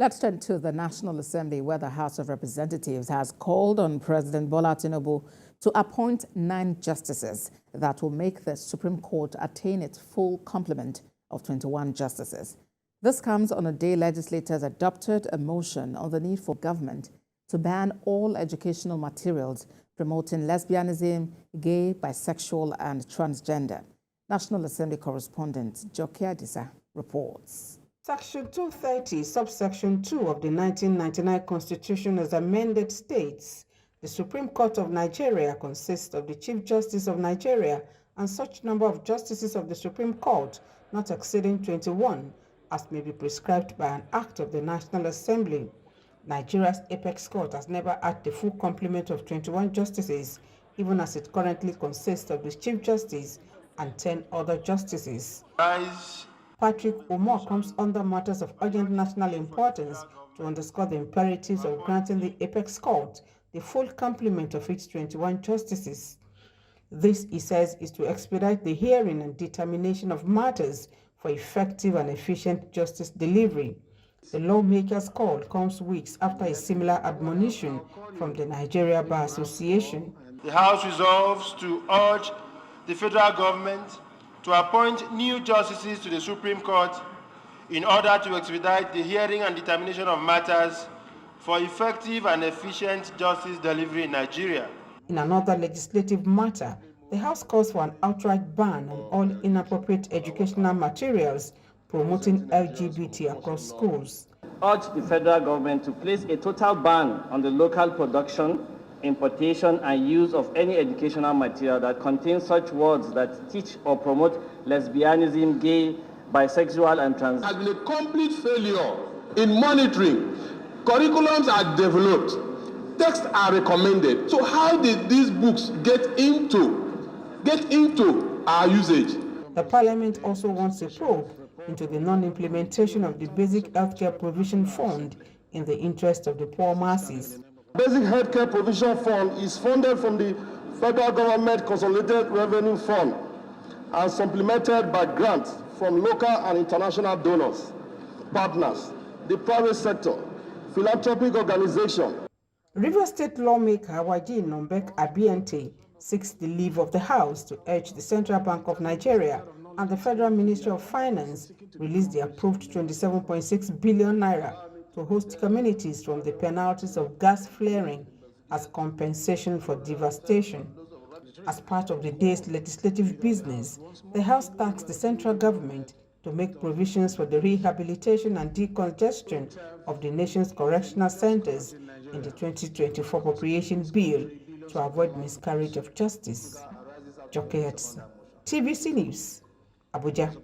Let's turn to the National Assembly, where the House of Representatives has called on President Bola Tinubu to appoint 9 justices that will make the Supreme Court attain its full complement of 21 justices. This comes on a day legislators adopted a motion on the need for government to ban all educational materials promoting lesbianism, gay, bisexual, and transgender. National Assembly correspondent Joke Adisa reports. Section 230, subsection 2 of the 1999 Constitution as amended states, the Supreme Court of Nigeria consists of the Chief Justice of Nigeria and such number of justices of the Supreme Court not exceeding 21, as may be prescribed by an act of the National Assembly. Nigeria's apex court has never had the full complement of 21 justices, even as it currently consists of the Chief Justice and 10 other justices. Patrick Omo comes under matters of urgent national importance to underscore the imperatives of granting the apex court the full complement of its 21 justices. This, he says, is to expedite the hearing and determination of matters for effective and efficient justice delivery. The lawmaker's call comes weeks after a similar admonition from the Nigeria Bar Association. The House resolves to urge the federal government to appoint new justices to the Supreme Court in order to expedite the hearing and determination of matters for effective and efficient justice delivery in Nigeria. In another legislative matter, the House calls for an outright ban on all inappropriate educational materials promoting LGBT across schools. Urge the federal government to place a total ban on the local production, importation and use of any educational material that contains such words that teach or promote lesbianism, gay, bisexual and trans. Has been a complete failure in monitoring. Curriculums are developed, texts are recommended. So how did these books get into our usage? The Parliament also wants a probe into the non-implementation of the Basic Healthcare Provision Fund in the interest of the poor masses. Basic Healthcare Provision Fund is funded from the Federal Government Consolidated Revenue Fund and supplemented by grants from local and international donors, partners, the private sector, philanthropic organizations. Rivers State lawmaker Waji Nombek Abiente seeks the leave of the House to urge the Central Bank of Nigeria and the Federal Ministry of Finance release the approved 27.6 billion naira to host communities from the penalties of gas flaring as compensation for devastation. As part of the day's legislative business, the House tasked the central government to make provisions for the rehabilitation and decongestion of the nation's correctional centers in the 2024 appropriation bill to avoid miscarriage of justice. Joke Adisa, TVC News, Abuja.